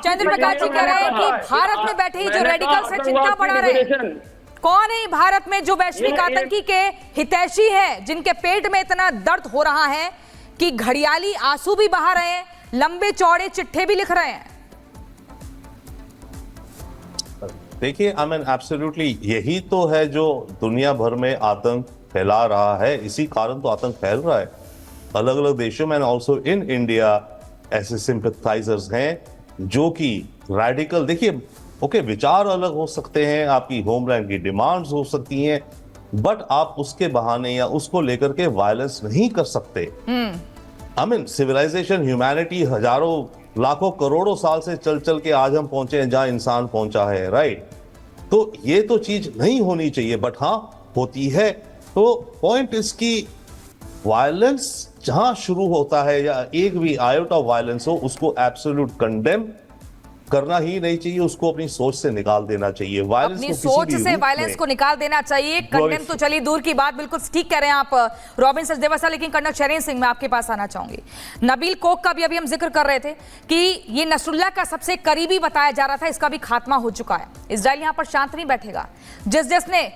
चंद्र प्रकाश जी कह रहे हैं कि भारत में बैठे ही जो रेडिकल्स है चिंता बढ़ा रहे हैं। कौन है भारत में जो वैश्विक आतंकी के हितैषी है, जिनके पेट में इतना दर्द हो रहा है कि घड़ियाली आंसू भी बहा रहे हैं, लंबे चौड़े चिट्ठे भी लिख रहे हैं? देखिए, आई मीन एब्सोल्युटली यही तो है जो दुनिया भर में आतंक फैला रहा है। इसी कारण तो आतंक फैल रहा है अलग अलग देशों में, ऑल्सो इन इंडिया। ऐसे सिंपैथाइजर्स हैं जो कि रेडिकल, देखिए ओके, विचार अलग हो सकते हैं, आपकी होमलैंड की डिमांड्स हो सकती हैं, बट आप उसके बहाने या उसको लेकर के वायलेंस नहीं कर सकते। आई मीन सिविलाइजेशन, ह्यूमैनिटी हजारों लाखों करोड़ों साल से चल चल के आज हम पहुंचे हैं जहां इंसान पहुंचा है, राइट? तो ये तो चीज नहीं होनी चाहिए, बट हाँ होती है। तो पॉइंट इसकी वायलेंस जहां शुरू होता है या एक भी आयोटा ऑफ वायलेंस हो, उसको एब्सोल्यूट कंडेम करना ही नहीं चाहिए, उसको अपनी सोच से निकाल देना चाहिए। वायलेंस अपनी सोच से वायलेंस को निकाल देना चाहिए। कंडेम तो चलिए दूर की बात, बिल्कुल ठीक कह रहे हैं आप रॉबिन सचदेवा साहब, लेकिन कर्नल शरीन सिंह, मैं आपके पास आना चाहूंगी। नबील कोक का भी अभी हम जिक्र कर रहे थे कि ये नसरुल्लाह का सबसे करीबी बताया जा रहा था, इसका भी खात्मा हो चुका है। इजराइल यहां पर शांत नहीं बैठेगा। जिसने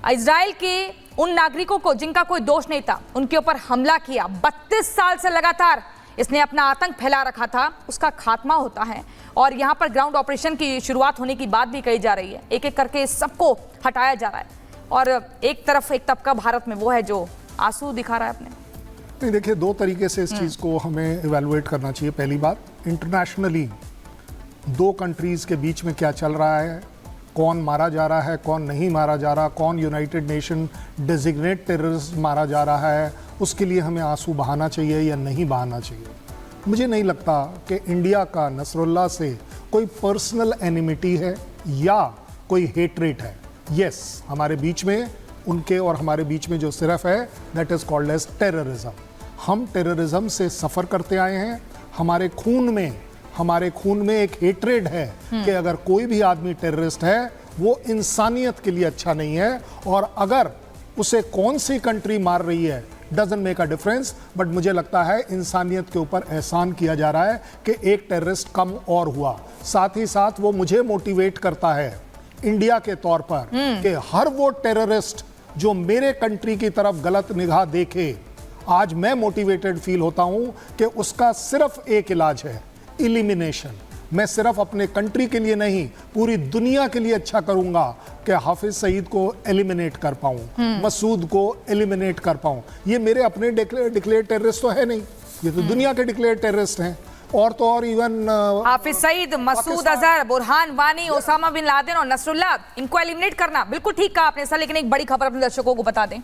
इजराइल के उन नागरिकों को जिनका कोई दोष नहीं था, उनके ऊपर हमला किया, 32 साल से लगातार इसने अपना आतंक फैला रखा था, उसका खात्मा होता है। और यहाँ पर ग्राउंड ऑपरेशन की शुरुआत होने की बात भी कही जा रही है। एक एक करके सबको हटाया जा रहा है, और एक तरफ एक तबका भारत में वो है जो आंसू दिखा रहा है अपने। नहीं, देखिए, दो तरीके से इस चीज़ को हमें इवैल्यूएट करना चाहिए। पहली बात, इंटरनेशनली दो कंट्रीज़ के बीच में क्या चल रहा है, कौन मारा जा रहा है, कौन नहीं मारा जा रहा, कौन यूनाइटेड नेशन डेजिग्नेट टेररिस्ट मारा जा रहा है, उसके लिए हमें आंसू बहाना चाहिए या नहीं बहाना चाहिए। मुझे नहीं लगता कि इंडिया का नसरुल्लाह से कोई पर्सनल एनिमिटी है या कोई हेट्रेट है। यस, हमारे बीच में उनके और हमारे बीच में जो सिर्फ है, that is called as terrorism. हम टेररिज्म से सफ़र करते आए हैं। हमारे खून में एक हेट्रेड है कि अगर कोई भी आदमी टेररिस्ट है, वो इंसानियत के लिए अच्छा नहीं है, और अगर उसे कौन सी कंट्री मार रही है doesn't make a difference. But मुझे लगता है इंसानियत के ऊपर एहसान किया जा रहा है कि एक टेररिस्ट कम और हुआ। साथ ही साथ वो मुझे मोटिवेट करता है इंडिया के तौर पर कि हर वो टेररिस्ट जो मेरे कंट्री की तरफ गलत निगाह देखे, आज मैं मोटिवेटेड फील होता हूं कि उसका सिर्फ एक इलाज है, इलिमिनेशन। मैं सिर्फ अपने कंट्री के लिए नहीं, पूरी दुनिया के लिए अच्छा करूंगा कि हाफिज सईद को एलिमिनेट कर पाऊं, मसूद को एलिमिनेट कर पाऊं। ये मेरे अपने डिक्लेयर टेररिस्ट तो है नहीं, ये तो दुनिया के डिक्लेयर टेररिस्ट हैं। और तो और even Hafiz Saeed, Masood Azhar, Burhan Wani, Osama bin Laden और नसरुल्लाह, इनको एलिमिनेट करना बिल्कुल ठीक कहा आपने सर। लेकिन एक बड़ी खबर अपने दर्शकों को बता दें,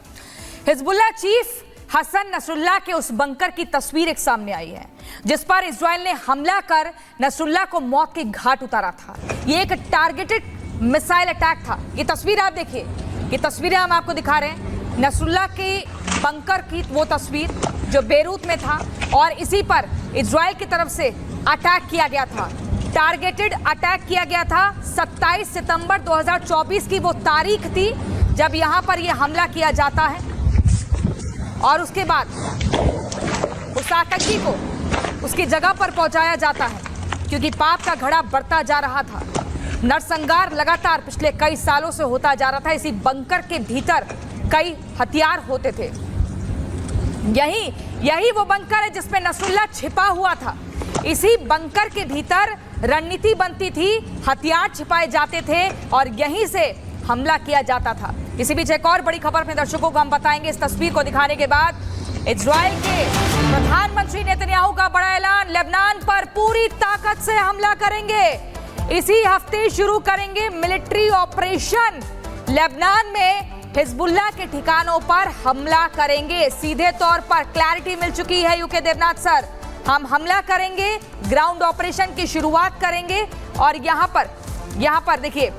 हिजबुल्लाह चीफ हसन नसरुल्लाह के उस बंकर की तस्वीर एक सामने आई है जिस पर इजराइल ने हमला कर नसरुल्लाह को मौत के घाट उतारा था। ये एक टारगेटेड मिसाइल अटैक था। ये तस्वीर आप देखिए, ये तस्वीरें हम आपको दिखा रहे हैं नसरुल्लाह के बंकर की, वो तस्वीर जो बेरूत में था, और इसी पर इजराइल की तरफ से अटैक किया गया था, टारगेटेड अटैक किया गया था। 27 सितंबर 2024 की वो तारीख थी जब यहाँ पर यह हमला किया जाता है, और उसके बाद उस आतंकी को उसकी जगह पर पहुंचाया जाता है, क्योंकि पाप का घड़ा बढ़ता जा रहा था। नरसंहार लगातार पिछले कई सालों से होता जा रहा था। इसी बंकर के भीतर कई हथियार होते थे। यही वो बंकर है जिसमें नसरुल्लाह छिपा हुआ था। इसी बंकर के भीतर रणनीति बनती थी, हथियार छिपाए जाते थे, और यहीं से हमला किया जाता था। इसी बीच एक और बड़ी खबर अपने दर्शकों को हम बताएंगे इस तस्वीर को दिखाने के बाद। इजराइल के प्रधानमंत्री नेतन्याहू का बड़ा ऐलान, लेबनान पर पूरी ताकत से हमला करेंगे। इसी हफ्ते शुरू करेंगे मिलिट्री ऑपरेशन। लेबनान में हिजबुल्लाह के ठिकानों पर हमला करेंगे। सीधे तौर पर क्लैरिटी मिल चुकी है यूके देवनाथ सर, हम हमला करेंगे, ग्राउंड ऑपरेशन की शुरुआत करेंगे। और यहाँ पर देखिए,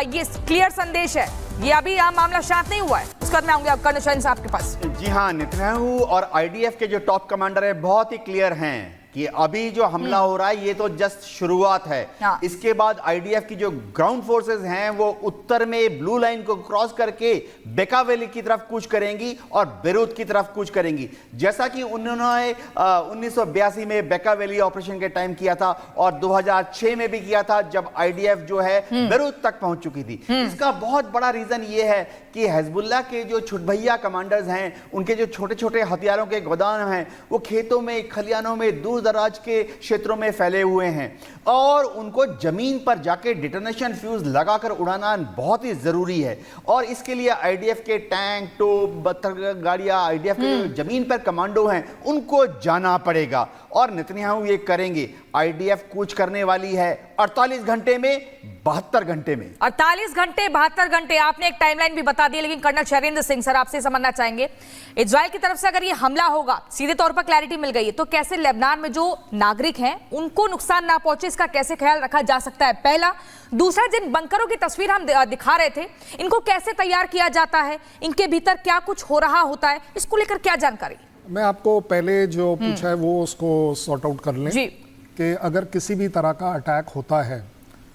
ये क्लियर संदेश है, ये अभी मामला शांत नहीं हुआ है। उसके बाद मैं आऊंगी आप कर्नल शरीन साहब के पास। जी हाँ, नेतन्याहू और आईडीएफ के जो टॉप कमांडर है बहुत ही क्लियर हैं कि अभी जो हमला हो रहा है ये तो जस्ट शुरुआत है। हाँ। इसके बाद आईडीएफ की जो ग्राउंड फोर्सेस हैं वो उत्तर में ब्लू लाइन को क्रॉस करके बेका वैली की तरफ कूच करेंगी और बेरूत की तरफ कूच करेंगी, जैसा कि उन्होंने 1982 में बेका वैली ऑपरेशन के टाइम किया था और 2006 में भी किया था जब आईडीएफ जो है बेरूत तक पहुंच चुकी थी। इसका बहुत बड़ा रीजन ये है कि हिजबुल्लाह के जो छुटभैया कमांडर्स हैं, उनके जो छोटे छोटे हथियारों के गोदाम हैं वो खेतों में, खलियानों में, दूर दराज के क्षेत्रों में फैले हुए हैं और उनको जमीन पर जाके डिटोनेशन फ्यूज लगाकर उड़ाना बहुत ही जरूरी है। और इसके लिए आईडीएफ के टैंक, तोप, बत्तर गाड़ियां, आईडीएफ के जो जमीन पर कमांडो हैं उनको जाना पड़ेगा और नेतन्याहू ये करेंगे। आईडीएफ कूच करने वाली है 48 घंटे में, 72 घंटे में। 48 घंटे, 72 घंटे, आपने एक टाइमलाइन भी बता दी। लेकिन कर्नल शैलेंद्र सिंह सर, आपसे समझना चाहेंगे, इजराइल की तरफ से अगर ये हमला होगा, सीधे तौर पर क्लैरिटी मिल गई है, तो कैसे लेबनान में जो नागरिक हैं उनको नुकसान ना पहुंचे, इसका कैसे ख्याल रखा जा सकता है? पहला। दूसरा, जिन बंकरों की तस्वीर हम दिखा रहे थे, इनको कैसे तैयार किया जाता है, इनके भीतर क्या कुछ हो रहा होता है, इसको लेकर क्या जानकारी? मैं आपको पहले जो पूछा है वो उसको सॉर्ट आउट कर लें जी। कि अगर किसी भी तरह का अटैक होता है,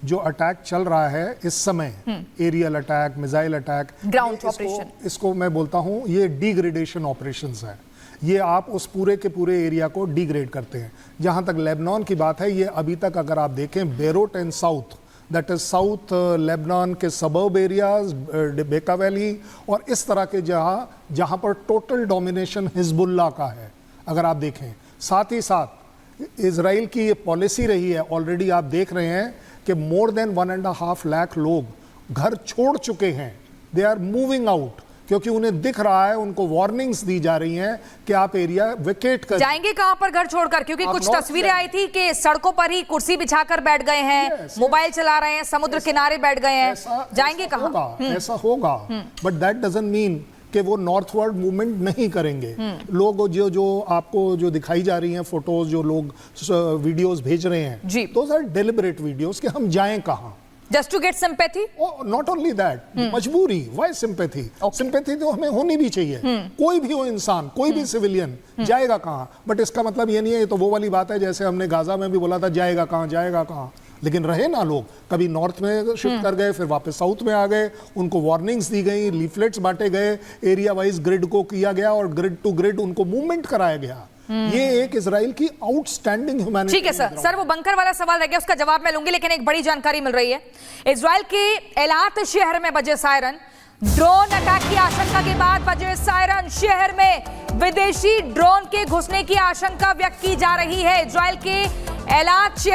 जो अटैक चल रहा है इस समय, aerial attack, missile attack, ground operation, इसको मैं बोलता हूं ये डिग्रेडेशन ऑपरेशंस है। ये आप उस पूरे के पूरे एरिया को डिग्रेड करते हैं। जहां तक लेबनान की बात है, ये अभी तक अगर आप देखें Beirut and south, that is south Lebanon के सबर्ब एरियाज, बेका वैली और इस तरह के जहां पर टोटल डोमिनेशन हिजबुल्लाह का है, अगर आप देखें। साथ ही साथ इजराइल की ये पॉलिसी रही है, ऑलरेडी आप देख रहे हैं कि मोर देन 1.5 लाख लोग घर छोड़ चुके हैं। दे आर मूविंग आउट क्योंकि उन्हें दिख रहा है, उनको वार्निंग्स दी जा रही हैं कि आप एरिया वेकेट कर जाएंगे कहां पर घर छोड़कर, क्योंकि कुछ तस्वीरें आई थी कि सड़कों पर ही कुर्सी बिछाकर बैठ गए हैं, मोबाइल चला रहे हैं, समुद्र किनारे बैठ गए हैं, जाएंगे कहां? ऐसा होगा, बट दैट डजंट मीन कि वो नॉर्थवर्ड मूवमेंट नहीं करेंगे। लोग जो आपको जो दिखाई जा रही हैं फोटोज, जो लोग वीडियोस भेज रहे हैं, दोस आर डेलिबरेट वीडियोस कि हम जाएं कहां, Just to get sympathy? Not only that, मजबूरी। Why sympathy? सिंपैथी तो हमें होनी भी चाहिए। कोई भी हो इंसान, कोई भी सिविलियन जाएगा कहां? बट इसका मतलब ये नहीं है, ये तो वो वाली बात है जैसे हमने गाजा में भी बोला था, जाएगा कहां, जाएगा कहां। लेकिन रहे ना लोग, कभी नॉर्थ में शिफ्ट कर गए, फिर वापस साउथ में आ गए, उनको वार्निंग्स दी गई, लीफलेट्स बांटे गए, एरिया वाइज ग्रिड को किया गया और ग्रिड टू ग्रिड उनको मूवमेंट कराया गया। ये एक इजराइल की आउटस्टैंडिंग ह्यूमैनिटी। ठीक है सर, वो बंकर वाला सवाल रह गया, उसका जवाब मैं लूंगी, लेकिन एक बड़ी जानकारी मिल रही है। इजराइल के एलात शहर में बजे सायरन, ड्रोन अटैक की आशंका के बाद बजे सायरन, शहर में विदेशी ड्रोन के घुसने की आशंका व्यक्त की जा रही है। इजराइल के एलात शहर